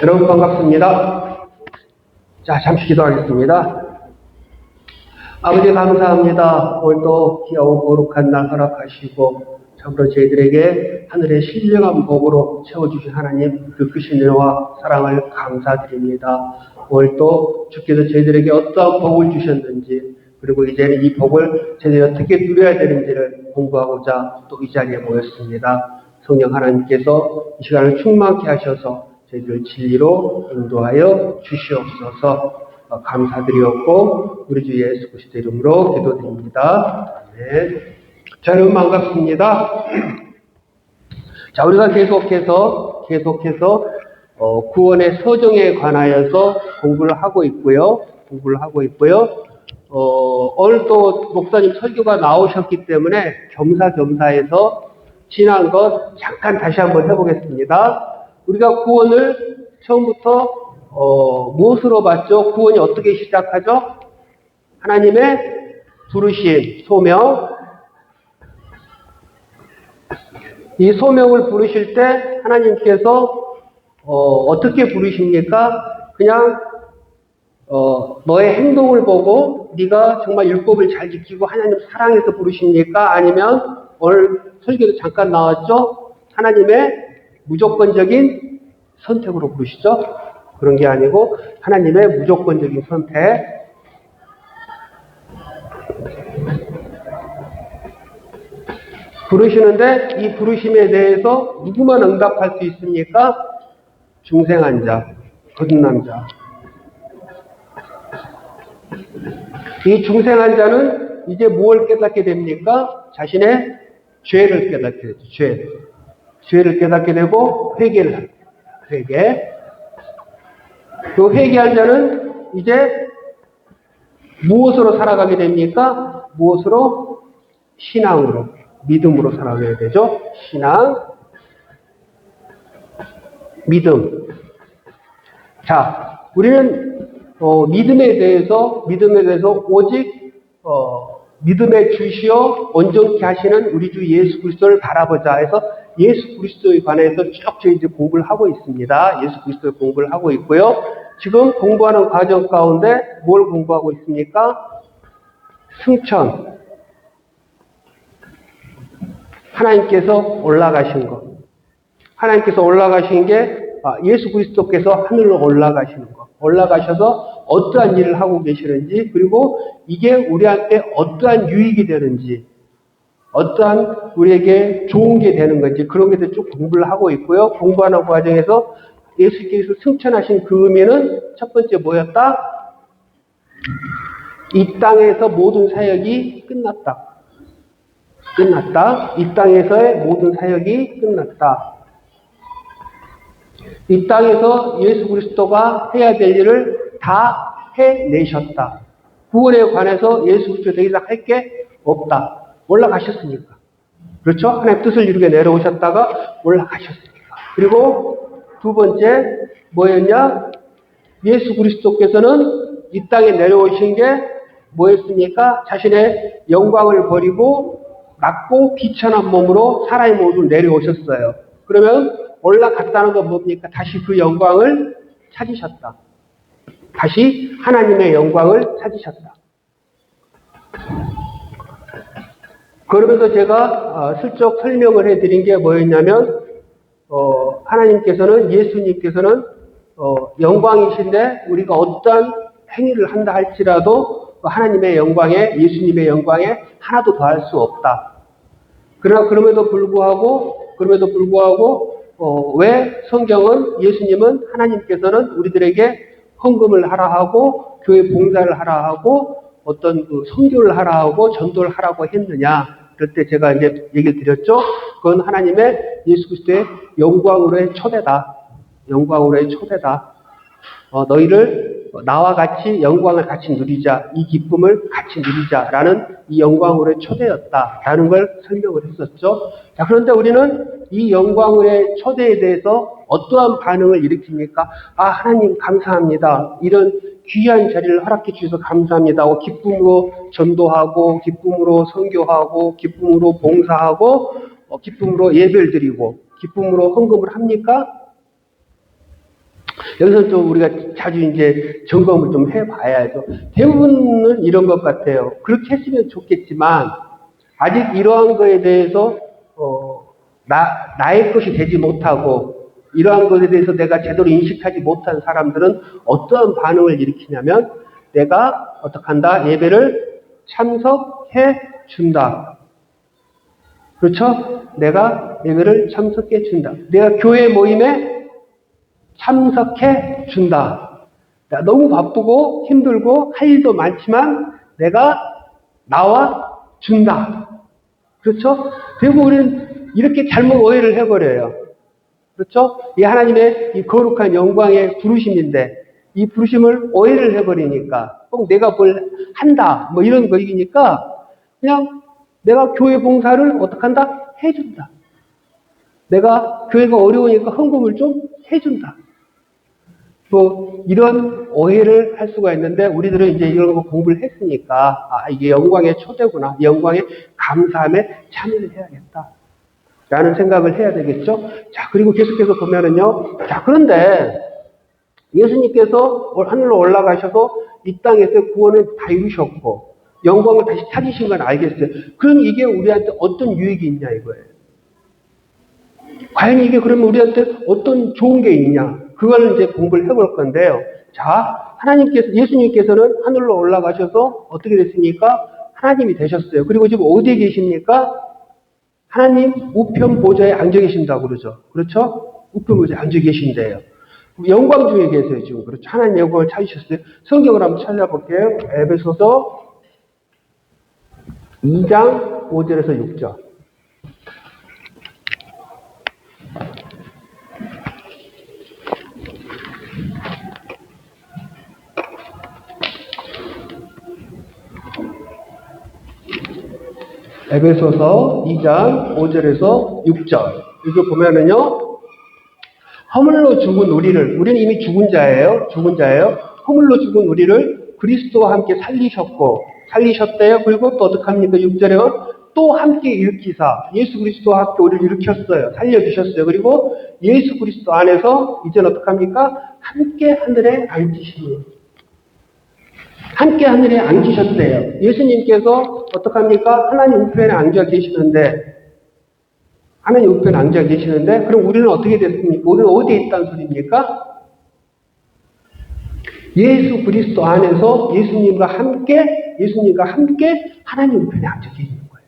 여러분 반갑습니다. 자, 잠시 기도하겠습니다. 아버지 감사합니다. 오늘도 귀하고 거룩한 날 허락하시고 참으로 저희들에게 하늘의 신령한 복으로 채워주신 하나님 그 크신 은혜와 사랑을 감사드립니다. 오늘도 주께서 저희들에게 어떠한 복을 주셨는지 그리고 이제는 이 복을 저희들이 어떻게 누려야 되는지를 공부하고자 또 이 자리에 모였습니다. 성령 하나님께서 이 시간을 충만케 하셔서 저희들을 진리로 인도하여 주시옵소서. 감사드리었고 우리 주 예수 그리스도 이름으로 기도드립니다. 아멘. 자, 여러분 반갑습니다. 자, 우리가 계속해서 구원의 서정에 관하여서 공부를 하고 있고요. 오늘 또 목사님 설교가 나오셨기 때문에 겸사겸사해서 지난 것 잠깐 다시 한번 해보겠습니다. 우리가 구원을 처음부터 무엇으로 봤죠? 구원이 어떻게 시작하죠? 하나님의 부르심, 소명. 이 소명을 부르실 때 하나님께서 어떻게 부르십니까? 그냥 너의 행동을 보고 네가 정말 율법을 잘 지키고 하나님 사랑해서 부르십니까? 아니면 오늘 설교도 잠깐 나왔죠? 하나님의 무조건적인 선택으로 부르시죠? 그런 게 아니고 하나님의 무조건적인 선택. 부르시는데 이 부르심에 대해서 누구만 응답할 수 있습니까? 중생한 자, 거듭난 자. 이 중생한 자는 이제 무엇을 깨닫게 됩니까? 자신의 죄를 깨닫게 되죠. 죄를 깨닫게 되고 회개를 합니다. 회개. 그 회개한 자는 이제 무엇으로 살아가게 됩니까? 무엇으로? 신앙으로, 믿음으로 살아가게 되죠. 신앙, 믿음. 자, 우리는 믿음에 대해서 오직 믿음의 주시어 온전케 하시는 우리 주 예수 그리스도를 바라보자 해서 예수 그리스도에 관해서 쭉 저희 이제 공부를 하고 있습니다. 예수 그리스도의 공부를 하고 있고요. 지금 공부하는 과정 가운데 뭘 공부하고 있습니까? 승천. 하나님께서 올라가신 것. 하나님께서 올라가신 게 예수 그리스도께서 하늘로 올라가시는 것. 올라가셔서 어떠한 일을 하고 계시는지, 그리고 이게 우리한테 어떠한 유익이 되는지, 어떠한 우리에게 좋은 게 되는 건지, 그런 것에 쭉 공부를 하고 있고요. 공부하는 과정에서 예수께서 승천하신 그 의미는 첫 번째 뭐였다? 이 땅에서 모든 사역이 끝났다. 이 땅에서의 모든 사역이 끝났다. 이 땅에서 예수 그리스도가 해야 될 일을 다 해내셨다. 구원에 관해서 예수 그리스도 더 이상 할 게 없다. 올라가셨으니까. 그렇죠? 하나님의 뜻을 이루게 내려오셨다가 올라가셨으니까. 그리고 두 번째 뭐였냐? 예수 그리스도께서는 이 땅에 내려오신 게 뭐였습니까? 자신의 영광을 버리고 낮고 비천한 몸으로 사람의 몸으로 내려오셨어요. 그러면 올라갔다는 건 뭡니까? 다시 그 영광을 찾으셨다. 다시 하나님의 영광을 찾으셨다. 그러면서 제가 슬쩍 설명을 해드린 게 뭐였냐면 하나님께서는 예수님께서는 영광이신데 우리가 어떤 행위를 한다 할지라도 하나님의 영광에 예수님의 영광에 하나도 더할 수 없다. 그러나 그럼에도 불구하고 왜 성경은 예수님은 하나님께서는 우리들에게 헌금을 하라 하고 교회 봉사를 하라 하고 어떤 그 선교를 하라 하고 전도를 하라고 했느냐? 그럴 때 제가 이제 얘기를 드렸죠. 그건 하나님의 예수 그리스도의 영광으로의 초대다. 영광으로의 초대다. 너희를 나와 같이 영광을 같이 누리자. 이 기쁨을 같이 누리자라는 이 영광으로의 초대였다라는 걸 설명을 했었죠. 자, 그런데 우리는 이 영광의 초대에 대해서 어떠한 반응을 일으킵니까? 하나님 감사합니다. 이런 귀한 자리를 허락해 주셔서 감사합니다 하고 기쁨으로 전도하고 기쁨으로 선교하고 기쁨으로 봉사하고 기쁨으로 예배를 드리고 기쁨으로 헌금을 합니까? 여기서 좀 우리가 자주 이제 점검을 좀 해봐야죠. 대부분은 이런 것 같아요. 그렇게 했으면 좋겠지만, 아직 이러한 거에 대해서, 나의 것이 되지 못하고, 이러한 것에 대해서 내가 제대로 인식하지 못한 사람들은 어떠한 반응을 일으키냐면, 내가 어떻게 한다? 예배를 참석해 준다. 그렇죠? 내가 예배를 참석해 준다. 내가 교회 모임에 참석해 준다. 너무 바쁘고 힘들고 할 일도 많지만 내가 나와 준다. 그렇죠? 대부분 우리는 이렇게 잘못 오해를 해버려요. 그렇죠? 이 하나님의 이 거룩한 영광의 부르심인데 이 부르심을 오해를 해버리니까 꼭 내가 뭘 한다 뭐 이런 거이니까 그냥 내가 교회 봉사를 어떻게 한다? 해준다. 내가 교회가 어려우니까 헌금을 좀 해준다. 뭐 이런 오해를 할 수가 있는데 우리들은 이제 이런 거 공부를 했으니까 이게 영광의 초대구나. 영광의 감사함에 참여를 해야겠다. 라는 생각을 해야 되겠죠. 자, 그리고 계속해서 보면은요. 자, 그런데 예수님께서 하늘로 올라가셔서 이 땅에서 구원을 다 이루셨고 영광을 다시 찾으신 건 알겠어요. 그럼 이게 우리한테 어떤 유익이 있냐 이거예요. 과연 이게 그러면 우리한테 어떤 좋은 게 있냐? 그걸 이제 공부를 해볼 건데요. 자, 예수님께서는 하늘로 올라가셔서 어떻게 됐습니까? 하나님이 되셨어요. 그리고 지금 어디에 계십니까? 하나님 우편 보좌에 앉아 계신다고 그러죠. 그렇죠? 우편 보좌에 앉아 계신대요. 영광 중에 계세요, 지금. 그렇죠? 하나님 영광을 찾으셨어요. 성경을 한번 찾아볼게요. 에베소서 2장 5절에서 6절. 에베소서 2장 5절에서 6절. 이거 보면은요, 허물로 죽은 우리는 이미 죽은 자예요. 허물로 죽은 우리를 그리스도와 함께 살리셨대요. 그리고 또 어떻게 합니까? 6절에 또 함께 일으키사, 예수 그리스도와 함께 우리를 일으켰어요. 살려주셨어요. 그리고 예수 그리스도 안에서 이제는 어떻게 합니까? 함께 하늘에 앉으시니. 함께 하늘에 앉으셨대요. 예수님께서 어떡합니까? 하나님 우편에 앉아 계시는데, 그럼 우리는 어떻게 됐습니까? 우리는 어디에 있다는 소리입니까? 예수 그리스도 안에서 예수님과 함께 하나님 우편에 앉아 계시는 거예요.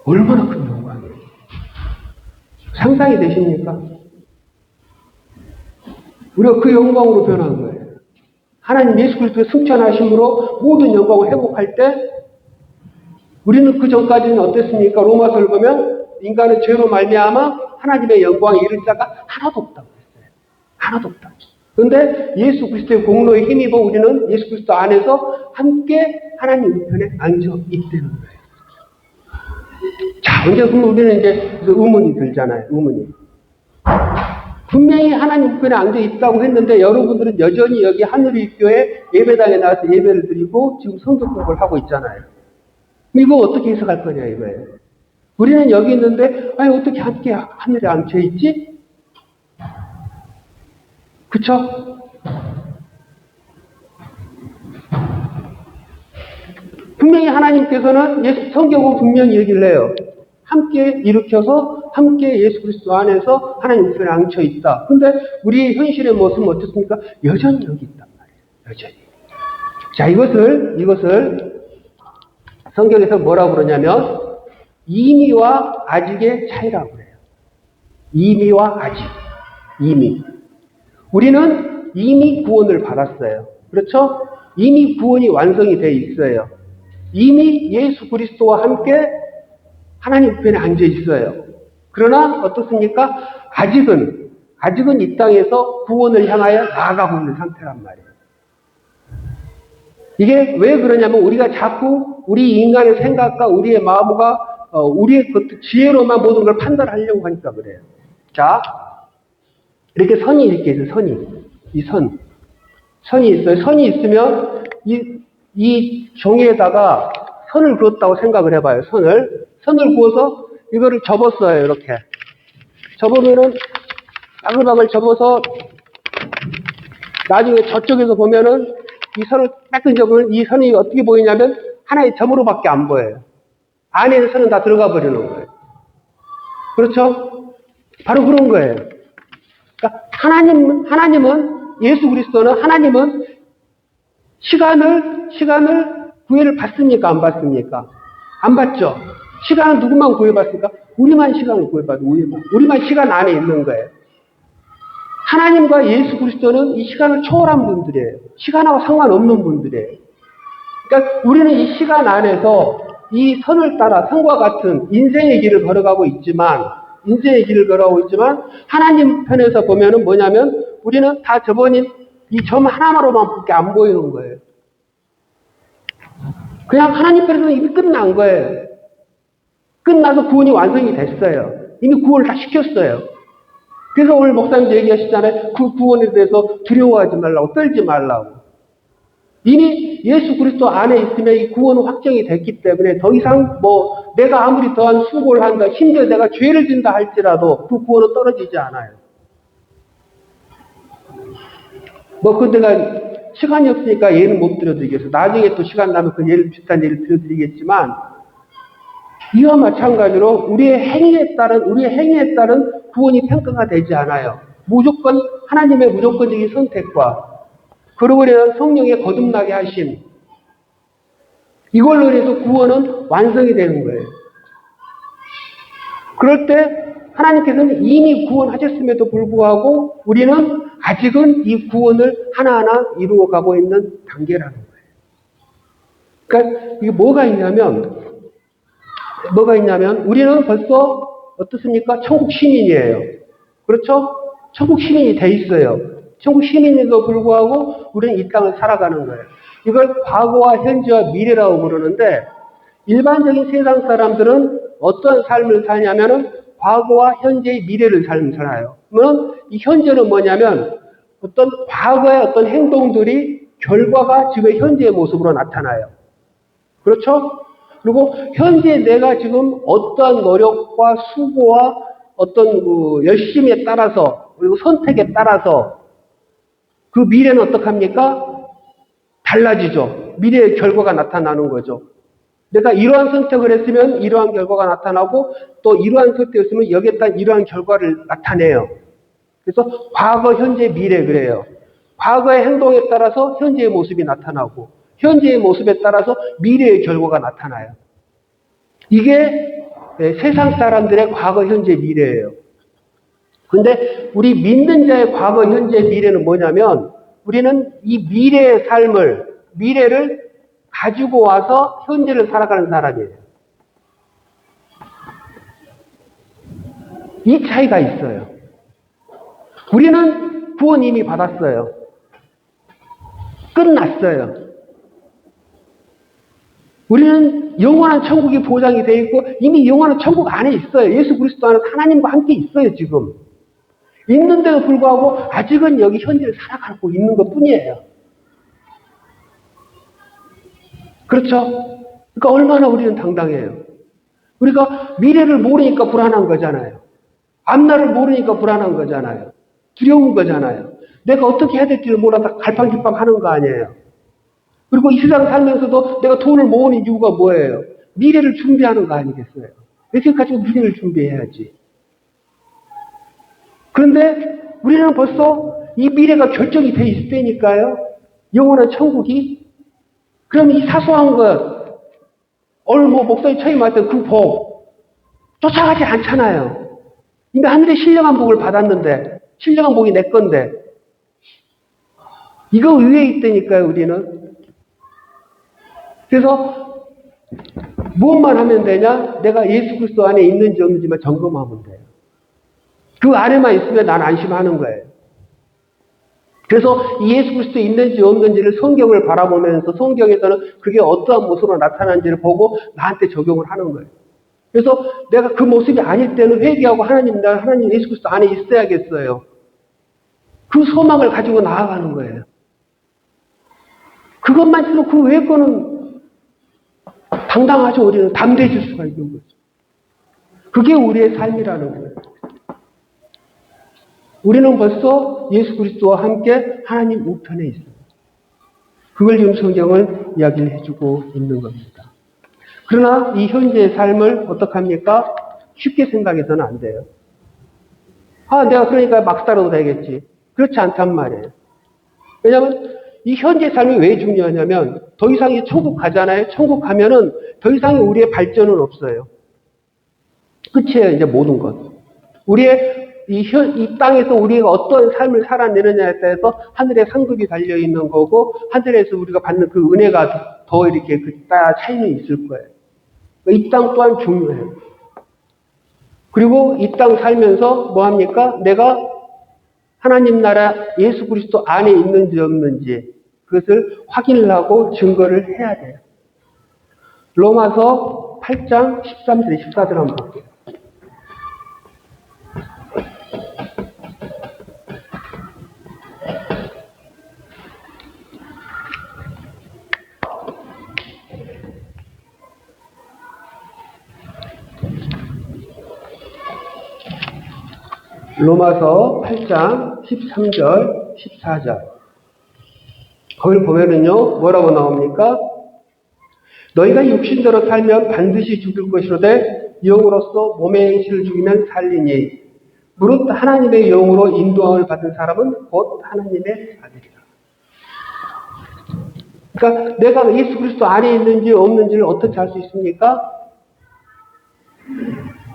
얼마나 큰 영광이에요. 상상이 되십니까? 우리가 그 영광으로 변한 거예요. 하나님 예수 그리스도의 승천하심으로 모든 영광을 회복할 때 우리는 그 전까지는 어땠습니까? 로마서를 보면 인간은 죄로 말미암아 하나님의 영광에 이를 자가 하나도 없다고 했어요. 하나도 없다. 그런데 예수 그리스도의 공로에 힘입어 우리는 예수 그리스도 안에서 함께 하나님 우편에 앉아 있다는 거예요. 자, 이제 그럼 우리는 이제 의문이 들잖아요. 의문이. 분명히 하나님 우편에 앉아 있다고 했는데 여러분들은 여전히 여기 하늘일교회 예배당에 나와서 예배를 드리고 지금 성경 공부를 하고 있잖아요. 이거 어떻게 해석할 거냐 이거예요. 우리는 여기 있는데 어떻게 함께 하늘에 앉혀 있지? 그쵸? 분명히 하나님께서는 성경은 분명히 얘기를 해요. 함께 일으켜서 함께 예수 그리스도 안에서 하나님 우편에 앉혀 있다. 근데 우리 현실의 모습은 어떻습니까? 여전히 여기 있단 말이에요. 여전히. 자, 이것을 성경에서 뭐라고 그러냐면 이미와 아직의 차이라고 그래요. 이미와 아직. 이미. 우리는 이미 구원을 받았어요. 그렇죠? 이미 구원이 완성이 되어 있어요. 이미 예수 그리스도와 함께 하나님 우편에 앉아 있어요. 그러나 어떻습니까? 아직은 이 땅에서 구원을 향하여 나아가고 있는 상태란 말이에요. 이게 왜 그러냐면 우리가 자꾸 우리 인간의 생각과 우리의 마음과 우리의 지혜로만 모든 걸 판단하려고 하니까 그래요. 자, 이렇게 선이 이렇게 있어요. 선이 있어요. 선이 있으면 이 종이에다가 선을 그었다고 생각을 해봐요. 선을 그어서 이거를 접었어요. 이렇게 접으면은 바글바글 접어서 나중에 저쪽에서 보면은 이 선을 딱 던져보면 이 선이 어떻게 보이냐면 하나의 점으로밖에 안 보여요. 안에 있는 선은 다 들어가 버리는 거예요. 그렇죠? 바로 그런 거예요. 그러니까 하나님은 예수 그리스도는 하나님은 시간을 구애를 받습니까? 안 받습니까? 안 받죠. 시간은 누구만 구애받습니까? 우리만 시간을 구애받아요. 우리만 시간 안에 있는 거예요. 하나님과 예수 그리스도는 이 시간을 초월한 분들이에요. 시간하고 상관없는 분들이에요. 그러니까 우리는 이 시간 안에서 이 선을 따라 선과 같은 인생의 길을 걸어가고 있지만 하나님 편에서 보면은 뭐냐면 우리는 다 저번인 이 점 하나만으로밖에 안 보이는 거예요. 그냥 하나님 편에서는 이미 끝난 거예요. 끝나서 구원이 완성이 됐어요. 이미 구원을 다 시켰어요. 그래서 오늘 목사님도 얘기하시잖아요. 그 구원에 대해서 두려워하지 말라고, 떨지 말라고. 이미 예수 그리스도 안에 있으면 이 구원은 확정이 됐기 때문에 더 이상 내가 아무리 더한 수고를 한다, 심지어 내가 죄를 진다 할지라도 그 구원은 떨어지지 않아요. 내가 시간이 없으니까 예는 못 들어드리겠어요. 나중에 또 시간 나면 그 예를, 비슷한 예를 들어드리겠지만, 이와 마찬가지로 우리의 행위에 따른 구원이 평가가 되지 않아요. 하나님의 무조건적인 선택과 그러고 인한 성령의 거듭나게 하심, 이걸로 인해서 구원은 완성이 되는 거예요. 그럴 때 하나님께서는 이미 구원하셨음에도 불구하고 우리는 아직은 이 구원을 하나하나 이루어가고 있는 단계라는 거예요. 그러니까 이게 뭐가 있냐면 우리는 벌써 어떻습니까? 천국 시민이에요. 그렇죠? 천국 시민이 돼 있어요. 천국 시민에도 불구하고 우리는 이 땅을 살아가는 거예요. 이걸 과거와 현재와 미래라고 부르는데 일반적인 세상 사람들은 어떤 삶을 사냐면은 과거와 현재의 미래를 살아요. 그러면 이 현재는 뭐냐면 어떤 과거의 어떤 행동들이 결과가 지금 현재의 모습으로 나타나요. 그렇죠? 그리고 현재 내가 지금 어떠한 노력과 수고와 어떤 열심에 따라서 그리고 선택에 따라서 그 미래는 어떡합니까? 달라지죠. 미래의 결과가 나타나는 거죠. 내가 이러한 선택을 했으면 이러한 결과가 나타나고 또 이러한 선택을 했으면 여기에 따른 이러한 결과를 나타내요. 그래서 과거, 현재, 미래 그래요. 과거의 행동에 따라서 현재의 모습이 나타나고 현재의 모습에 따라서 미래의 결과가 나타나요. 이게 세상 사람들의 과거, 현재, 미래예요. 근데 우리 믿는 자의 과거, 현재, 미래는 뭐냐면 우리는 이 미래를 가지고 와서 현재를 살아가는 사람이에요. 이 차이가 있어요. 우리는 구원 이미 받았어요. 끝났어요. 우리는 영원한 천국이 보장이 되어 있고 이미 영원한 천국 안에 있어요. 예수 그리스도 안에 하나님과 함께 있어요, 지금. 있는데도 불구하고 아직은 여기 현재를 살아가고 있는 것 뿐이에요. 그렇죠? 그러니까 얼마나 우리는 당당해요. 우리가 미래를 모르니까 불안한 거잖아요. 앞날을 모르니까 불안한 거잖아요. 두려운 거잖아요. 내가 어떻게 해야 될지를 몰라서 갈팡질팡 하는 거 아니에요. 그리고 이 세상 살면서도 내가 돈을 모으는 이유가 뭐예요? 미래를 준비하는 거 아니겠어요? 이렇게 가지고 미래를 준비해야지. 그런데 우리는 벌써 이 미래가 결정이 돼 있을 때니까요. 영원한 천국이. 그럼 이 사소한 것, 오늘 목사님 처임 왔던 그 복, 쫓아가지 않잖아요. 이미 하늘의 신령한 복을 받았는데, 신령한 복이 내 건데, 이거 위에 있다니까요, 우리는. 그래서, 무엇만 하면 되냐? 내가 예수 그리스도 안에 있는지 없는지만 점검하면 돼요. 그 안에만 있으면 난 안심하는 거예요. 그래서 이 예수 그리스도 있는지 없는지를 성경을 바라보면서 성경에서는 그게 어떠한 모습으로 나타나는지를 보고 나한테 적용을 하는 거예요. 그래서 내가 그 모습이 아닐 때는 회개하고 하나님 예수 그리스도 안에 있어야겠어요. 그 소망을 가지고 나아가는 거예요. 그것만 있으면 그 외의 거는 당당하죠. 우리는 담대해질 수가 있는 거죠. 그게 우리의 삶이라는 거예요. 우리는 벌써 예수 그리스도와 함께 하나님 우편에 있습니다. 그걸 지금 성경은 이야기를 해주고 있는 겁니다. 그러나 이 현재의 삶을 어떡합니까? 쉽게 생각해서는 안 돼요. 내가 그러니까 막 살아도 되겠지. 그렇지 않단 말이에요. 왜냐하면 이 현재 삶이 왜 중요하냐면 더 이상 이 천국 가잖아요. 천국 가면은 더 이상 우리의 발전은 없어요. 끝이에요. 이제 모든 것. 우리의 이 땅에서 우리가 어떤 삶을 살아내느냐에 따라서 하늘의 상급이 달려있는 거고 하늘에서 우리가 받는 그 은혜가 더 이렇게 따라 차이는 있을 거예요. 이 땅 또한 중요해요. 그리고 이 땅 살면서 뭐 합니까? 내가 하나님 나라 예수 그리스도 안에 있는지 없는지 그것을 확인을 하고 증거를 해야 돼요. 로마서 8장 13절 14절 한번 볼게요. 로마서 8장 13절 14절 거기를 보면은요 뭐라고 나옵니까? 너희가 육신대로 살면 반드시 죽을 것이로되 영으로서 몸의 행실을 죽이면 살리니 무릇 하나님의 영으로 인도함을 받은 사람은 곧 하나님의 아들이라. 그러니까 내가 예수 그리스도 안에 있는지 없는지를 어떻게 알 수 있습니까?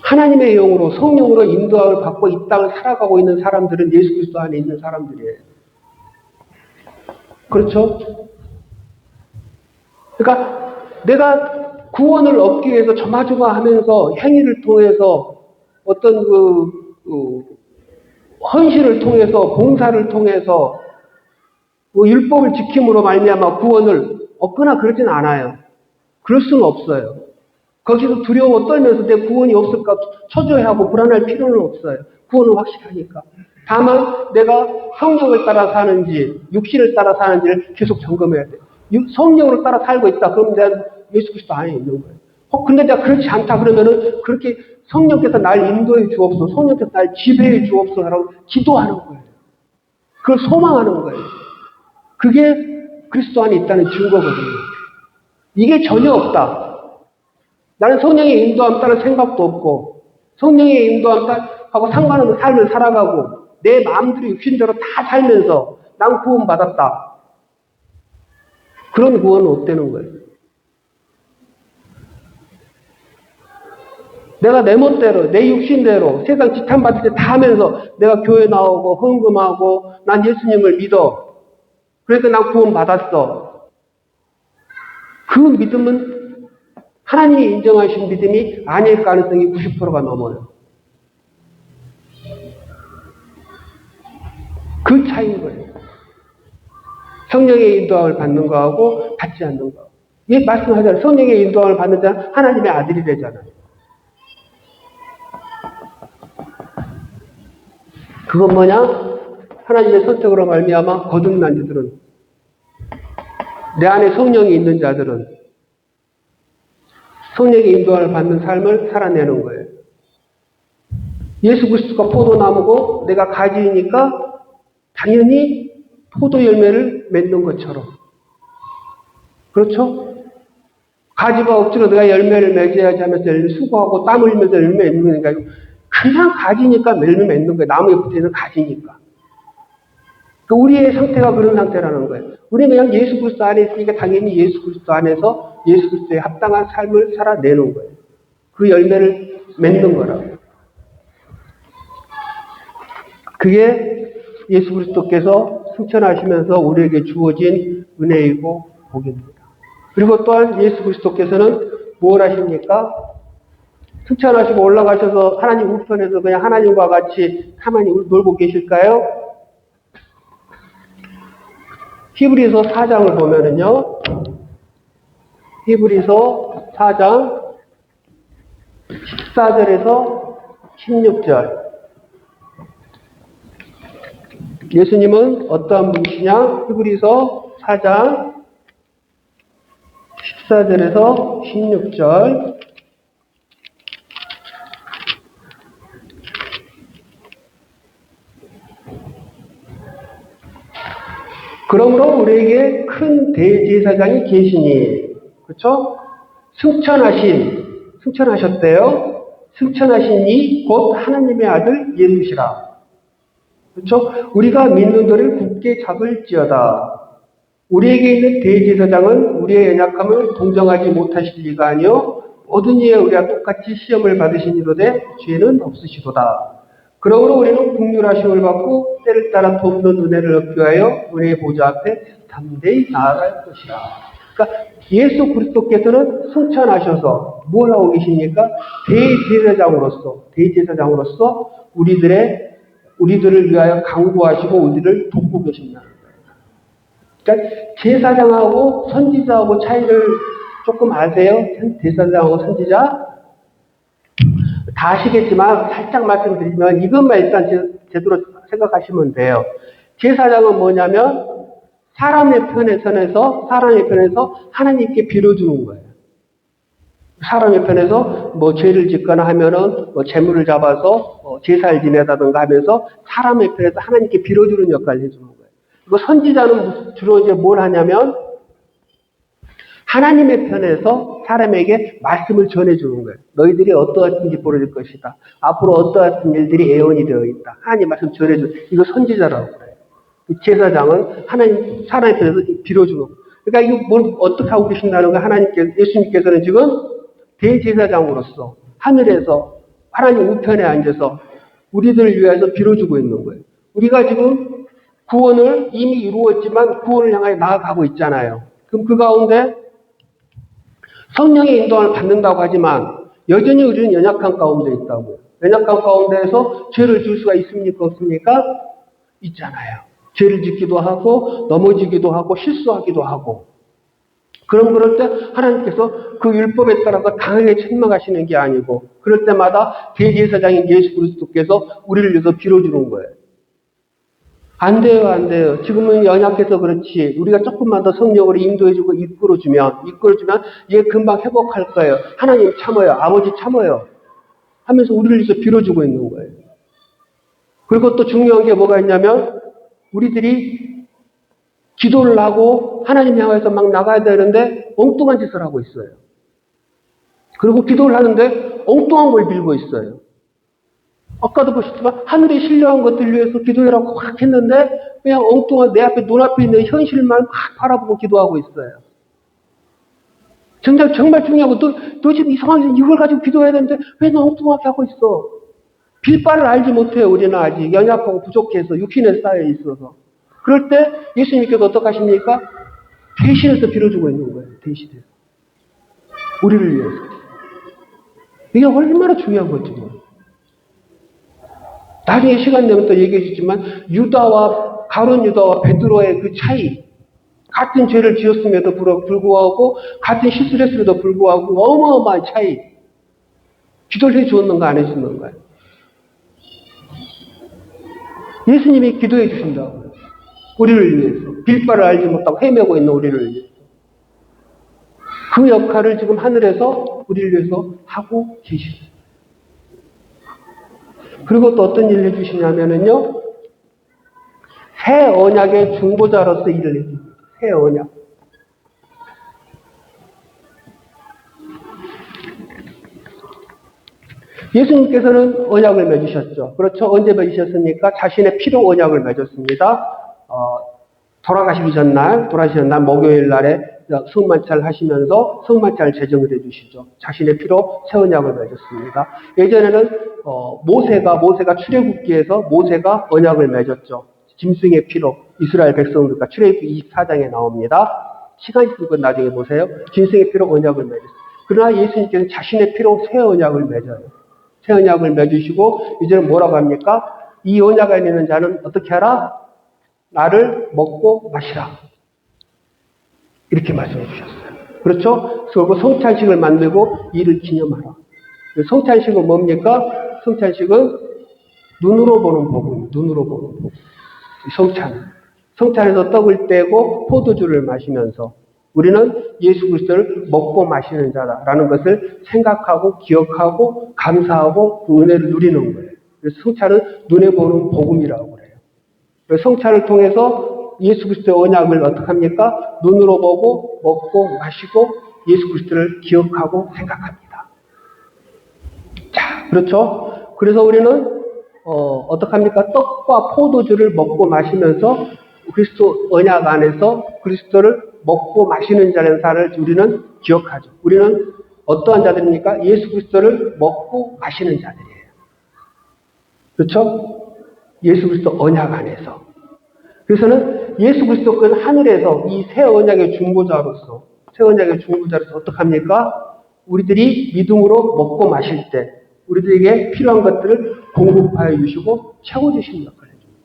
하나님의 영으로 성령으로 인도함을 받고 이 땅을 살아가고 있는 사람들은 예수 그리스도 안에 있는 사람들이에요. 그렇죠? 그러니까 내가 구원을 얻기 위해서 조마조마하면서 행위를 통해서 어떤 헌신을 통해서 봉사를 통해서 율법을 지킴으로 말미암아 구원을 얻거나 그러진 않아요. 그럴 수는 없어요. 거기서 두려워 떨면서 내 구원이 없을까 초조해하고 불안할 필요는 없어요. 구원은 확실하니까. 다만 내가 성령을 따라 사는지 육신을 따라 사는지를 계속 점검해야 돼요. 성령으로 따라 살고 있다. 그러면 내가 예수 그리스도 안에 있는 거예요. 근데 내가 그렇지 않다 그러면은 그렇게 성령께서 날 인도해 주옵소서, 성령께서 날 지배해 주옵소서라고 기도하는 거예요. 그걸 소망하는 거예요. 그게 그리스도 안에 있다는 증거거든요. 이게 전혀 없다. 나는 성령의 인도함 따를 생각도 없고 성령의 인도함 하고 상관없는 삶을 살아가고 내 마음대로 육신대로 다 살면서 난 구원받았다. 그런 구원은 없다는 거예요. 내가 내 멋대로 내 육신대로 세상 지탄받을 때 다 하면서 내가 교회 나오고 헌금하고 난 예수님을 믿어. 그러니까 난 구원받았어. 그 믿음은 하나님이 인정하신 믿음이 아닐 가능성이 90%가 넘어요. 그 차이인 거예요. 성령의 인도함을 받는 거하고 받지 않는 거. 이게 말씀하잖아요. 성령의 인도함을 받는 자는 하나님의 아들이 되잖아요. 그건 뭐냐? 하나님의 선택으로 말미암아 거듭난 자들은 내 안에 성령이 있는 자들은 성령의 인도함을 받는 삶을 살아내는 거예요. 예수 그리스도가 포도나무고 내가 가지니까 당연히 포도 열매를 맺는 것처럼. 그렇죠? 가지가 억지로 내가 열매를 맺어야지 하면서 수고하고 땀 흘리면서 열매 맺는 게 아니고 그냥 가지니까 열매 맺는 거예요. 나무에 붙어있는 가지니까. 우리의 상태가 그런 상태라는 거예요. 우리는 그냥 예수 그리스도 안에 있으니까 당연히 예수 그리스도 안에서 예수 그리스도에 합당한 삶을 살아내는 거예요. 그 열매를 맺는 거라고요. 그게 예수 그리스도께서 승천하시면서 우리에게 주어진 은혜이고 복입니다. 그리고 또한 예수 그리스도께서는 뭘 하십니까? 승천하시고 올라가셔서 하나님 우편에서 그냥 하나님과 같이 가만히 놀고 계실까요? 히브리서 4장을 보면은요, 히브리서 4장 14절에서 16절. 예수님은 어떠한 분이시냐? 히브리서 4장 14절에서 16절. 그러므로 우리에게 큰 대제사장이 계시니, 그렇죠? 승천하셨대요. 승천하신 이 곧 하나님의 아들 예수시라. 그렇죠? 우리가 믿는 도를 굳게 잡을지어다. 우리에게 있는 대제사장은 우리의 연약함을 동정하지 못하실 리가 아니요 모든 이에 우리와 똑같이 시험을 받으시니로되 죄는 없으시도다. 그러므로 우리는 긍휼하심을 받고 때를 따라 돕는 은혜를 얻기 위하여 은혜의 보좌 앞에 담대히 나아갈 것이라. 그러니까 예수 그리스도께서는 승천하셔서 뭘 하고 계십니까? 대제사장으로서 우리들을 위하여 강구하시고 우리를 돕고 계신다는 거예요. 그러니까 제사장하고 선지자하고 차이를 조금 아세요? 제사장하고 선지자? 다 아시겠지만 살짝 말씀드리면 이것만 일단 제대로 생각하시면 돼요. 제사장은 뭐냐면 사람의 편에 서서 하나님께 빌어주는 거예요. 사람의 편에서 뭐 죄를 짓거나 하면은 뭐 재물을 잡아서 제사를 지내다든가 하면서 사람의 편에서 하나님께 빌어주는 역할을 해주는 거예요. 그리고 선지자는 주로 이제 뭘 하냐면 하나님의 편에서 사람에게 말씀을 전해주는 거예요. 너희들이 어떠한 일이 벌어질 것이다. 앞으로 어떠한 일들이 예언이 되어 있다. 하나님 말씀 전해주는 이거 선지자라고 그래요. 제사장은 사람의 편에서 빌어주는 거예요. 그러니까 이거 뭘 어떻게 하고 계신다는 거예요. 예수님께서는 지금 대제사장으로서 하늘에서 하나님 우편에 앉아서 우리들을 위해서 빌어주고 있는 거예요. 우리가 지금 구원을 이미 이루었지만 구원을 향하여 나아가고 있잖아요. 그럼 그 가운데 성령의 인도함을 받는다고 하지만 여전히 우리는 연약한 가운데 있다고. 연약한 가운데에서 죄를 질 수가 있습니까? 없습니까? 있잖아요. 죄를 짓기도 하고 넘어지기도 하고 실수하기도 하고. 그럴 때 하나님께서 그 율법에 따라서 강하게 책망하시는 게 아니고 그럴 때마다 대제사장인 예수 그리스도께서 우리를 위해서 빌어주는 거예요. 안 돼요. 지금은 연약해서 그렇지. 우리가 조금만 더 성령으로 인도해주고 이끌어주면 얘 금방 회복할 거예요. 하나님 참아요. 아버지 참아요. 하면서 우리를 위해서 빌어주고 있는 거예요. 그리고 또 중요한 게 뭐가 있냐면 우리들이 기도를 하고 하나님 향해서 막 나가야 되는데 엉뚱한 짓을 하고 있어요. 그리고 기도를 하는데 엉뚱한 걸 빌고 있어요. 아까도 보셨지만 하늘에 신령한 것들 위해서 기도해라고 확 했는데 그냥 엉뚱한 내 앞에 눈앞에 있는 현실만 확 바라보고 기도하고 있어요. 정말 중요한 거 너 지금 이상하게 이걸 가지고 기도해야 되는데 왜 너 엉뚱하게 하고 있어? 빌 바를 알지 못해요. 우리는 아직 연약하고 부족해서 육신에 쌓여 있어서. 그럴 때 예수님께서 어떻게 하십니까? 대신해서 빌어주고 있는 거예요. 대신해서. 우리를 위해서. 이게 얼마나 중요한 거지 뭐. 나중에 시간 되면 또 얘기해 주지만 가룟 유다와 베드로의 그 차이, 같은 죄를 지었음에도 불구하고 같은 실수를 했음에도 불구하고 어마어마한 차이. 기도를 해 주었는가 안 해 주었는가요? 예수님이 기도해 주신다고요. 우리를 위해서. 빌 바를 알지 못하고 헤매고 있는 우리를 위해서. 그 역할을 지금 하늘에서 우리를 위해서 하고 계십니다. 그리고 또 어떤 일을 해주시냐면요. 새 언약의 중보자로서 일을 해줍니다. 새 언약. 예수님께서는 언약을 맺으셨죠. 그렇죠? 언제 맺으셨습니까? 자신의 피로 언약을 맺었습니다. 돌아가시기 전날 목요일 날에 성만찬을 하시면서 성만찬을 제정을 해주시죠. 자신의 피로 새 언약을 맺었습니다. 예전에는 모세가 출애굽기에서 모세가 언약을 맺었죠. 짐승의 피로 이스라엘 백성들과 출애굽기 24장에 나옵니다. 시간 있으면 나중에 보세요. 짐승의 피로 언약을 맺었어요. 그러나 예수님께서는 자신의 피로 새 언약을 맺어요. 새 언약을 맺으시고 이제는 뭐라고 합니까? 이 언약 안에 있는 자는 어떻게 하라? 나를 먹고 마시라. 이렇게 말씀해 주셨어요. 그렇죠? 그리고 성찬식을 만들고 이를 기념하라. 성찬식은 뭡니까? 성찬식은 눈으로 보는 복음. 성찬에서 떡을 떼고 포도주를 마시면서 우리는 예수 그리스도를 먹고 마시는 자다라는 것을 생각하고 기억하고 감사하고 그 은혜를 누리는 거예요. 그래서 성찬은 눈에 보는 복음이라고 그래요. 성찬을 통해서 예수 그리스도의 언약을 어떻게 합니까? 눈으로 보고 먹고 마시고 예수 그리스도를 기억하고 생각합니다. 자, 그렇죠? 그래서 우리는 어떻게 합니까? 떡과 포도주를 먹고 마시면서 그리스도 언약 안에서 그리스도를 먹고 마시는 자라는 사를 우리는 기억하죠. 우리는 어떠한 자들입니까? 예수 그리스도를 먹고 마시는 자들이에요. 그렇죠? 예수 그리스도 언약 안에서. 그래서는 예수 그리스도는 하늘에서 이 새 언약의 중보자로서 어떻게 합니까? 우리들이 믿음으로 먹고 마실 때 우리들에게 필요한 것들을 공급하여 주시고 채워주시는 역할을 해줍니다.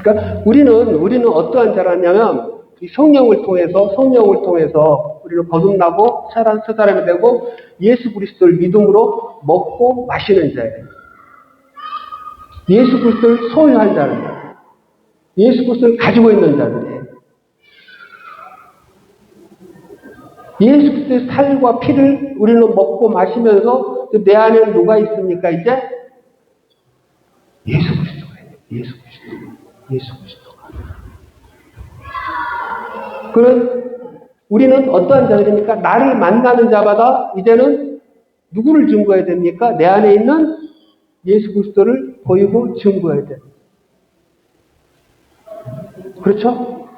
그러니까 우리는 어떠한 자라냐면 성령을 통해서 우리는 거듭나고 새 사람이 되고 예수 그리스도를 믿음으로 먹고 마시는 자예요. 예수 그리스도를 소유한 자는 예수 그리스도를 가지고 있는 자들이에요. 예수 그리스도의 살과 피를 우리는 먹고 마시면서 내 안에는 누가 있습니까? 이제 예수 그리스도가 있어요. 예수 그리스도가. 그런 우리는 어떠한 자들입니까? 나를 만나는 자마다 이제는 누구를 증거해야 됩니까? 내 안에 있는 예수 그리스도를 보이고 증거해야 돼요. 그렇죠?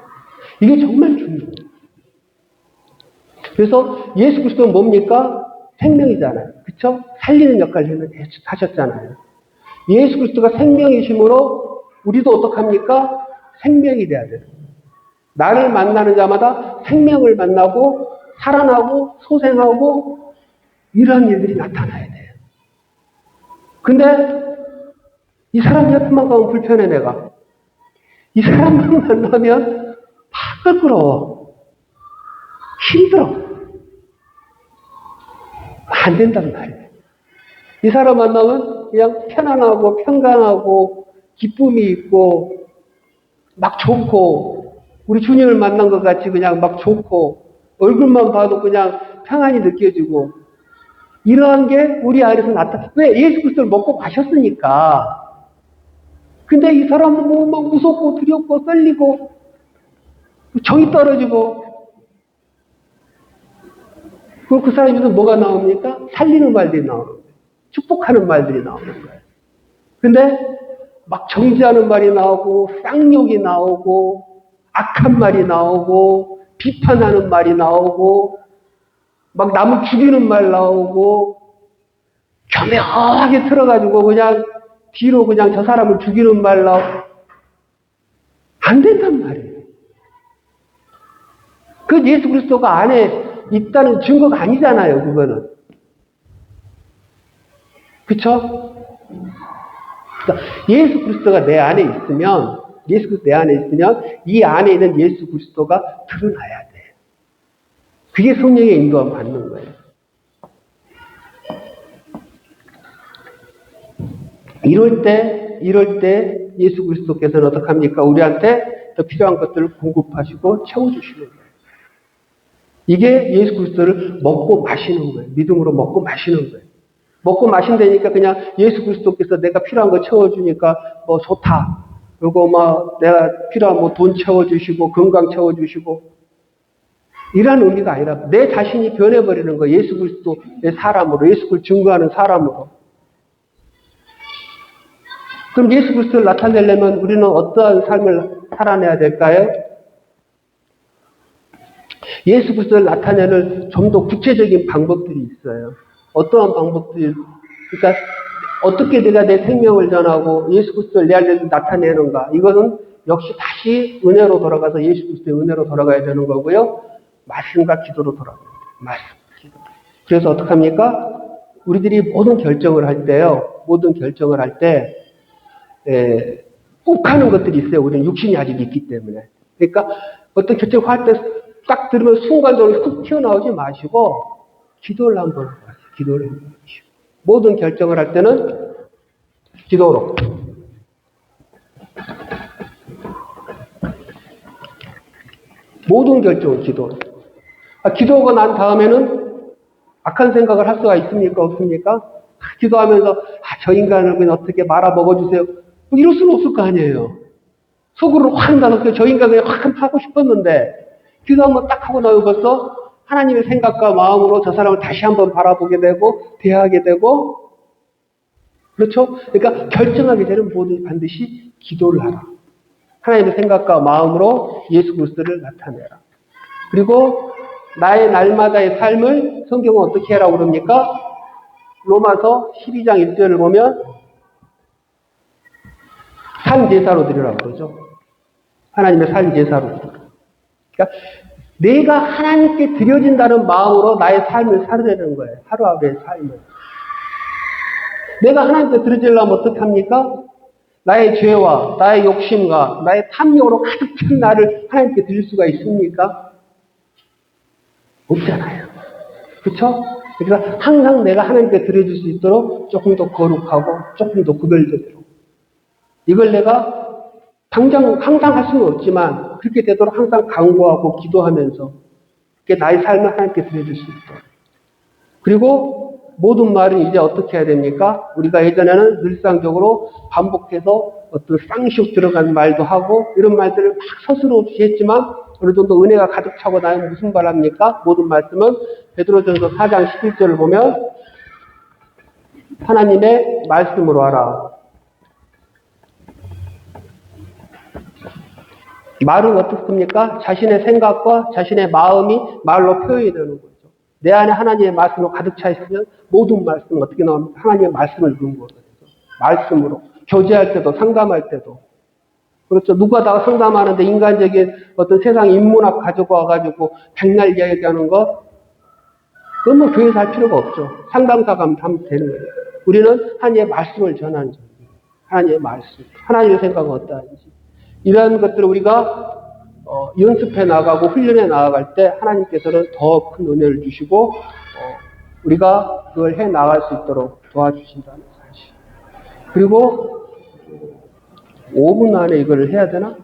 이게 정말 중요해요. 그래서 예수 그리스도는 뭡니까? 생명이잖아요. 그렇죠? 살리는 역할을 하셨잖아요. 예수 그리스도가 생명이심으로 우리도 어떡합니까? 생명이 돼야 돼요. 나를 만나는 자마다 생명을 만나고 살아나고 소생하고 이러한 일들이 나타나야 돼요. 근데 이 사람 옆에만 가면 불편해 내가. 이 사람만 만나면 막 끌끄러워. 힘들어. 안 된단 말이에요. 이 사람 만나면 그냥 편안하고 평강하고 기쁨이 있고 막 좋고 우리 주님을 만난 것 같이 그냥 막 좋고 얼굴만 봐도 그냥 평안이 느껴지고 이러한 게 우리 안에서 나타나. 왜? 예수 그리스도를 먹고 마셨으니까. 근데 이 사람은 뭐 막 무섭고 두렵고 떨리고 정이 떨어지고 그럼 그 사람에서 뭐가 나옵니까? 살리는 말들이 나오는 거예요. 축복하는 말들이 나오는 거예요. 근데 막 정죄하는 말이 나오고 쌍욕이 나오고 악한 말이 나오고 비판하는 말이 나오고 막 남을 죽이는 말 나오고 교묘하게 틀어가지고 그냥 뒤로 그냥 저 사람을 죽이는 말 나오고 안 된단 말이에요. 그 예수 그리스도가 안에 있다는 증거가 아니잖아요. 그거는. 그쵸? 그러니까 예수 그리스도가 내 안에 있으면 이 안에 있는 예수 그리스도가 드러나야 돼. 그게 성령의 인도함을 받는 거예요. 이럴 때 예수 그리스도께서는 어떻게 합니까? 우리한테 더 필요한 것들을 공급하시고 채워주시는 거예요. 이게 예수 그리스도를 먹고 마시는 거예요. 믿음으로 먹고 마시는 거예요. 먹고 마신다니까 그냥 예수 그리스도께서 내가 필요한 거 채워주니까 뭐 좋다. 그리고 막 내가 필요한 뭐 돈 채워주시고 건강 채워주시고 이런 의미가 아니라 내 자신이 변해버리는 거예요. 예수 그리스도의 사람으로, 예수 그리스도를 증거하는 사람으로. 그럼 예수 그리스도를 나타내려면 우리는 어떠한 삶을 살아내야 될까요? 예수 그리스도를 나타내는 좀 더 구체적인 방법들이 있어요. 어떠한 방법들이, 그러니까 어떻게 내가 내 생명을 전하고 예수 그리스도를 내 안에 나타내는가. 이거는 역시 다시 은혜로 돌아가서 예수 그리스도의 은혜로 돌아가야 되는 거고요. 말씀과 기도로 돌아가야 돼요. 말씀, 기도. 그래서 어떡합니까? 우리들이 모든 결정을 할 때요. 꼭 하는 것들이 있어요. 우리는 육신이 아직 있기 때문에. 그러니까 어떤 결정을 할 때 딱 들으면 순간적으로 훅 튀어나오지 마시고 기도를 한번 하세요. 기도를 한번 하시고. 모든 결정을 할 때는 기도로. 모든 결정은 기도로. 기도하고 난 다음에는 악한 생각을 할 수가 있습니까? 없습니까? 기도하면서 저 인간을 그냥 어떻게 말아먹어주세요. 뭐 이럴 수는 없을 거 아니에요. 속으로 확 나서 저 인간 그냥 확 하고 싶었는데 기도 한번 딱 하고 나면 벌써 하나님의 생각과 마음으로 저 사람을 다시 한번 바라보게 되고 대하게 되고 그렇죠? 그러니까 결정하게 되는 모든 반드시 기도를 하라. 하나님의 생각과 마음으로 예수 그리스도를 나타내라. 그리고 나의 날마다의 삶을 성경은 어떻게 하라고 그럽니까? 로마서 12장 1절을 보면 산제사로 드리라고 그러죠. 하나님의 산제사로 드리라. 그러니까 내가 하나님께 드려진다는 마음으로 나의 삶을 살으려는 거예요. 하루하루의 삶을. 내가 하나님께 드려지려면 어떻게 합니까? 나의 죄와 나의 욕심과 나의 탐욕으로 가득 찬 나를 하나님께 드릴 수가 있습니까? 없잖아요. 그렇죠? 그러니까 항상 내가 하나님께 드려줄 수 있도록 조금 더 거룩하고 조금 더 구별되도록 이걸 내가 당장 항상 할 수는 없지만 그렇게 되도록 항상 간구하고 기도하면서 그게 나의 삶을 하나님께 드려줄 수 있도록 그리고 모든 말은 이제 어떻게 해야 됩니까? 우리가 예전에는 일상적으로 반복해서 어떤 쌍시옥 들어간 말도 하고 이런 말들을 막 서슴 없이 했지만 어느 정도 은혜가 가득 차고 나면 무슨 말 합니까? 모든 말씀은 베드로전서 4장 11절을 보면 하나님의 말씀으로 하라. 말은 어떻습니까? 자신의 생각과 자신의 마음이 말로 표현이 되는 거죠. 내 안에 하나님의 말씀으로 가득 차 있으면 모든 말씀은 어떻게 나옵니까? 하나님의 말씀을 읽는 거죠. 말씀으로. 교제할 때도 상담할 때도. 그렇죠. 누가 다 상담하는데 인간적인 어떤 세상 인문학 가지고 와가지고 백날 이야기하는 거 그건 뭐 교회에서 할 필요가 없죠. 상담사가 하면 되는 거예요. 우리는 하나님의 말씀을 전하는 거예요. 하나님의 말씀. 하나님의 생각은 어떠한지. 이러한 것들을 우리가 연습해 나가고 훈련해 나아갈 때 하나님께서는 더 큰 은혜를 주시고 우리가 그걸 해 나갈 수 있도록 도와주신다는 사실. 그리고 5분 안에 이걸 해야 되나?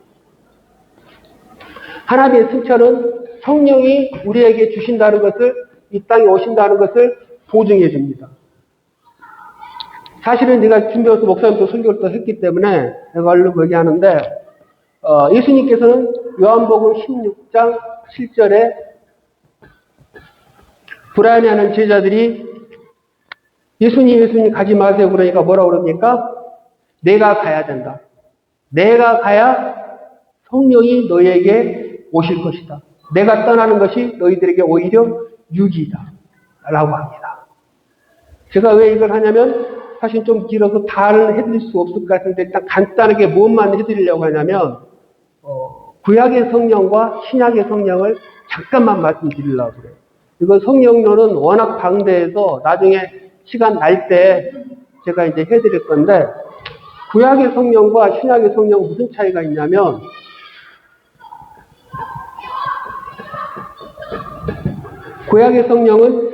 하나님의 승천은 성령이 우리에게 주신다는 것을 이 땅에 오신다는 것을 보증해 줍니다. 사실은 내가 준비해서 목사님도 설교를 또 했기 때문에 내가 얼른 얘기하는데 예수님께서는 요한복음 16장 7절에 불안해하는 제자들이 예수님 가지 마세요 그러니까 뭐라고 그럽니까? 내가 가야 된다. 내가 가야 성령이 너희에게 오실 것이다. 내가 떠나는 것이 너희들에게 오히려 유기이다. 라고 합니다. 제가 왜 이걸 하냐면 사실 좀 길어서 다 해드릴 수 없을 것 같은데 일단 간단하게 무엇만 해드리려고 하냐면 구약의 성령과 신약의 성령을 잠깐만 말씀드리려고 그래요. 이건 성령론은 워낙 방대해서 나중에 시간 날 때 제가 이제 해드릴 건데 구약의 성령과 신약의 성령은 무슨 차이가 있냐면 구약의 성령은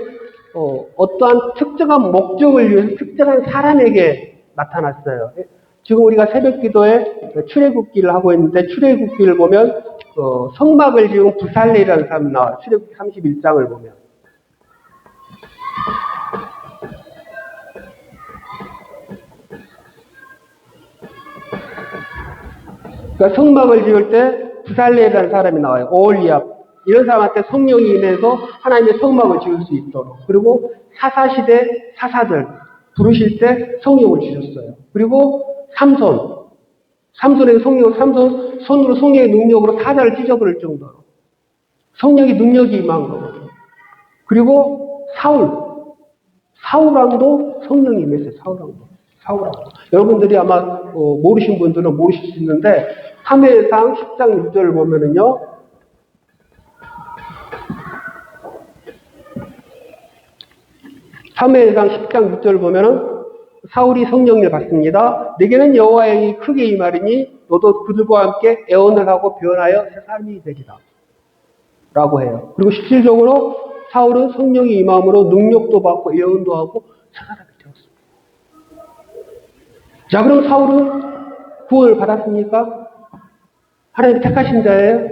어떠한 특정한 목적을 위해서 특정한 사람에게 나타났어요. 지금 우리가 새벽 기도에 출애굽기를 하고 있는데 출애굽기를 보면 성막을 지은 부살레라는 사람이 나와요. 출애굽기 31장을 보면. 그러니까 성막을 지을 때 부살레라는 사람이 나와요. 오홀리압. 이런 사람한테 성령이 임해서 하나님의 성막을 지을 수 있도록. 그리고 사사시대 사사들 부르실 때 성령을 주셨어요. 그리고 삼손에게 삼손 손으로 성령의 능력으로 사자를 찢어버릴 정도로 성령의 능력이 임한 거거든요. 그리고 사울왕도 성령이 임했어요. 사울왕도. 여러분들이 아마 모르신 분들은 모르실 수 있는데 사무엘상 10장 6절을 보면은요. 사무엘상 10장 6절을 보면은 사울이 성령을 받습니다. 내게는 여호와의 영이 크게 임하리니 너도 그들과 함께 애원을 하고 변하여 새 사람이 되리라. 라고 해요. 그리고 실질적으로 사울은 성령이 임함으로 능력도 받고 예언도 하고 새 사람이 되었습니다. 자, 그럼 사울은 구원을 받았습니까? 하나님이 택하신 자예요?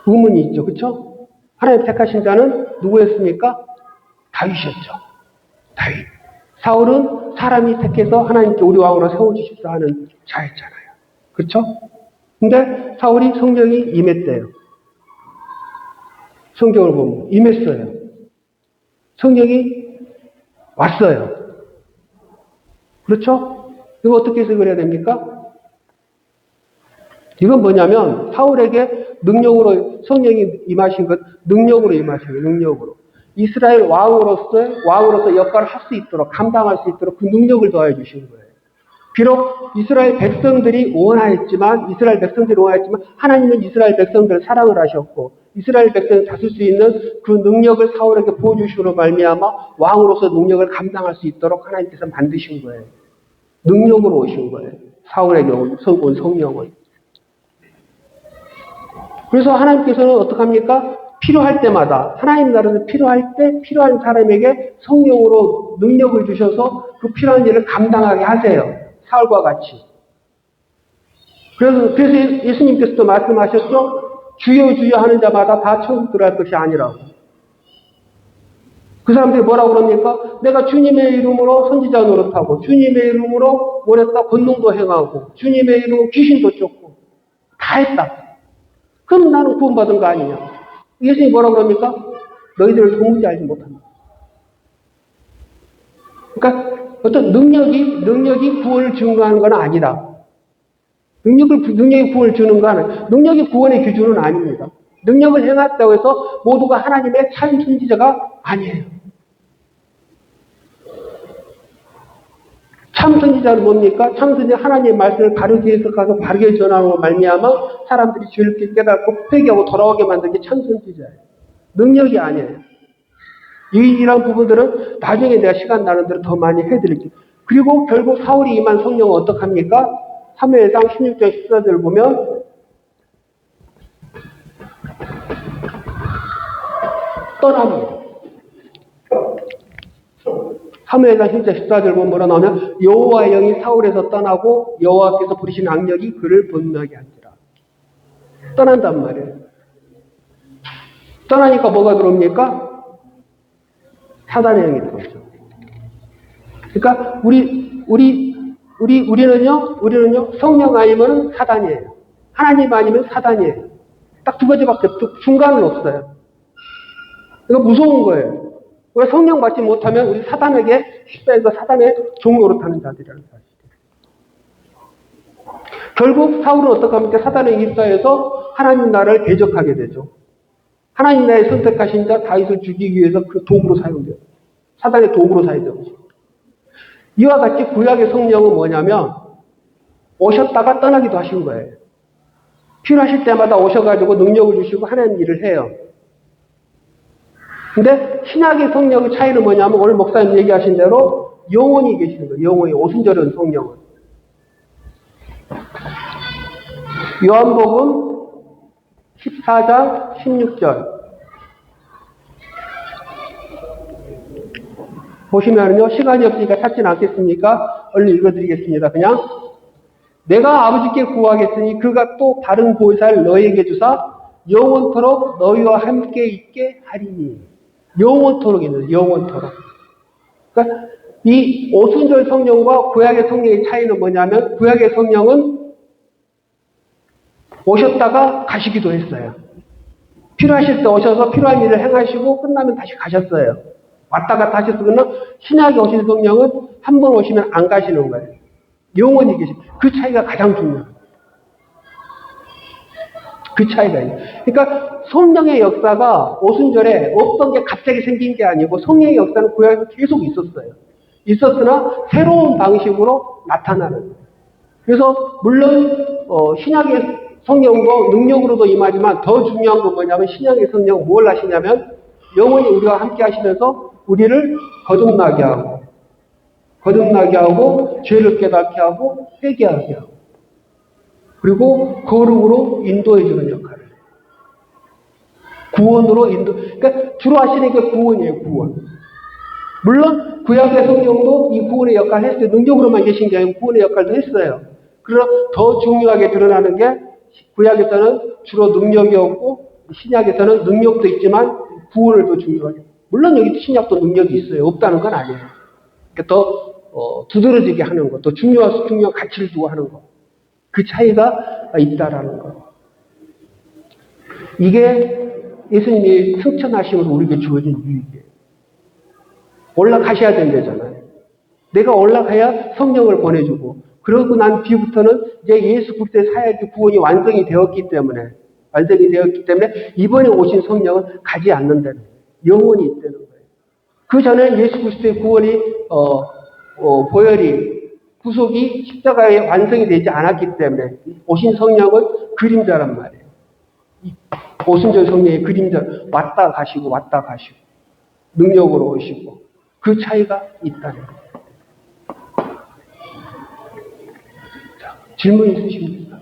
의문이 있죠. 그렇죠? 하나님이 택하신 자는 누구였습니까? 다윗이었죠. 다윗. 사울은 사람이 택해서 하나님께 우리 왕으로 세워주십사 하는 자였잖아요. 그렇죠? 근데 사울이 성령이 임했대요. 성경을 보면 임했어요. 성령이 왔어요. 그렇죠? 이거 어떻게 해석을 해야 됩니까? 이건 뭐냐면 사울에게 능력으로 성령이 임하신 것, 능력으로 임하신 거예요. 능력으로. 이스라엘 왕으로서 역할을 할 수 있도록, 감당할 수 있도록 그 능력을 더해 주신 거예요. 비록 이스라엘 백성들이 원하였지만 하나님은 이스라엘 백성들을 사랑을 하셨고 이스라엘 백성을 다스릴 수 있는 그 능력을 사울에게 보여주시므로 말미암아 왕으로서 능력을 감당할 수 있도록 하나님께서 만드신 거예요. 능력으로 오신 거예요. 사울에게 온 성령은. 그래서 하나님께서는 어떡합니까? 필요할 때마다 하나님 나라에서 필요할 때 필요한 사람에게 성령으로 능력을 주셔서 그 필요한 일을 감당하게 하세요. 사울과 같이. 그래서 예수님께서도 말씀하셨죠? 주여 주여 하는 자마다 다 천국 들어갈 것이 아니라고. 그 사람들이 뭐라고 그럽니까? 내가 주님의 이름으로 선지자 노릇하고 주님의 이름으로 뭐랬다 권능도 행하고 주님의 이름으로 귀신도 쫓고 다 했다. 그럼 나는 구원받은 거 아니냐? 예수님이 뭐라고 그럽니까? 너희들을 도무지 알지 못한다. 그러니까 어떤 능력이 구원을 증거하는 건 아니다. 능력이 구원을 주는 건 능력이 구원의 기준은 아닙니다. 능력을 행했다고 해서 모두가 하나님의 참 선지자가 아니에요. 참 선지자는 뭡니까? 참 선지자 하나님의 말씀을 바르게 해석하고 바르게 전하고 말미암아 사람들이 죄를 깨닫고 회개하고 돌아오게 만든 게 참 선지자예요. 능력이 아니에요. 이런 부분들은 나중에 내가 시간 나는 대로 더 많이 해드릴게요. 그리고 결국 사울이 임한 성령은 어떡합니까? 사무엘상 16장 14절을 보면 떠납니다. 사무엘상 16장 14절 보면 뭐라 나오면 여호와의 영이 사울에서 떠나고 여호와께서 부리신 악력이 그를 번뇌하게 한지라. 떠난단 말이에요. 떠나니까 뭐가 들어옵니까? 사단의 영이 들어오죠. 그러니까 우리는요 성령 아니면 사단이에요. 하나님 아니면 사단이에요. 딱 두 가지밖에 중간은 없어요. 그러니까 무서운 거예요. 우리가 성령 받지 못하면 우리 사단에게 십자에서 사단의 종로로 타는 자들이라는 사실이에요. 결국 사울은 어떡합니까? 사단의 입사에서 하나님 나라를 대적하게 되죠. 하나님 나라의 선택하신 자 다윗을 죽이기 위해서 그 도구로 사용돼요. 사단의 도구로 사용돼요. 이와 같이 구약의 성령은 뭐냐면 오셨다가 떠나기도 하신 거예요. 필요하실 때마다 오셔가지고 능력을 주시고 하나님 일을 해요. 근데 신약의 성령의 차이는 뭐냐면 오늘 목사님 얘기하신 대로 영원히 계시는 거예요. 영원히 오순절은 성령은. 요한복음 14장 16절 보시면요 시간이 없으니까 찾진 않겠습니까? 얼른 읽어드리겠습니다. 그냥 내가 아버지께 구하겠으니 그가 또 다른 보혜사를 너희에게 주사 영원토록 너희와 함께 있게 하리니. 영원토록 있는 영원토록. 그러니까 이 오순절 성령과 구약의 성령의 차이는 뭐냐면 구약의 성령은 오셨다가 가시기도 했어요. 필요하실 때 오셔서 필요한 일을 행하시고 끝나면 다시 가셨어요. 왔다 갔다 하셨으면 신약에 오신 성령은 한 번 오시면 안 가시는 거예요. 영원히 계신. 그 차이가 가장 중요해요. 그 차이가 있어요. 그러니까 성령의 역사가 오순절에 없던 게 갑자기 생긴 게 아니고 성령의 역사는 구약에서 계속 있었어요. 있었으나 새로운 방식으로 나타나는 거예요. 그래서 물론 신약의 성령도 능력으로도 임하지만 더 중요한 건 뭐냐면 신약의 성령 뭘 하시냐면 영원히 우리와 함께 하시면서 우리를 거듭나게 하고 죄를 깨닫게 하고 회개하게 하고 그리고 거룩으로 인도해 주는 역할을 해요. 구원으로 그러니까 주로 하시는 게 구원이에요. 구원. 물론 구약의 성령도 이 구원의 역할을 했어요. 능력으로만 계신 게 아니고 구원의 역할도 했어요. 그러나 더 중요하게 드러나는 게 구약에서는 주로 능력이 없고 신약에서는 능력도 있지만 구원을 더 중요하게. 물론 여기 신약도 능력이 있어요. 없다는 건 아니에요. 그러니까 더 두드러지게 하는 것, 더 중요한 가치를 두고 하는 것. 그 차이가 있다라는 것. 이게 예수님이 승천하심으로 우리에게 주어진 유익이에요. 올라가셔야 된다잖아요. 내가 올라가야 성령을 보내주고, 그러고 난 뒤부터는 이제 예수 그리스도의 사역의 구원이 완성이 되었기 때문에 이번에 오신 성령은 가지 않는다는 거예요. 영원히 있다는 거예요. 그 전에 예수 그리스도의 구원이 보혈이 구속이 십자가에 완성이 되지 않았기 때문에 오신 성령은 그림자란 말이에요. 오순절 성령의 그림자, 왔다 가시고 능력으로 오시고, 그 차이가 있다는 거예요. 자, 질문 있으십니까?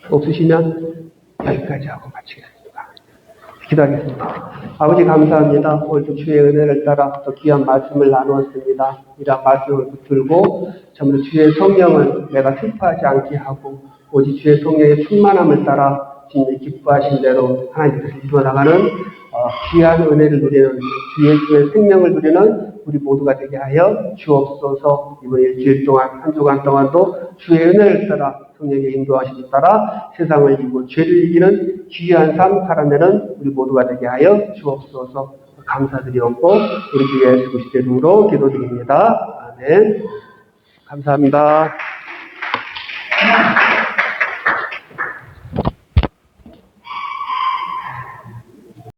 없으시면 여기까지 하고 마치겠습니다. 기도하겠습니다. 아버지 감사합니다. 오늘도 주의 은혜를 따라 또 귀한 말씀을 나누었습니다. 이러한 말씀을 붙들고 전부 주의 성령을 내가 슬퍼하지 않게 하고 오직 주의 성령의 충만함을 따라 주님이 기뻐하신 대로 하나님 뜻을 이루어나가는 귀한 은혜를 누리는 주 예수의 생명을 누리는 우리 모두가 되게 하여 주옵소서. 이번 일주일 동안 한 주간 동안도 주의 은혜를 따라 성령의 인도하심을 따라 세상을 이기고 죄를 이기는 귀한 삶 살아내는 우리 모두가 되게 하여 주옵소서. 감사드리옵고 우리 주 예수 그리스도의 이름으로 기도드립니다. 아멘. 감사합니다.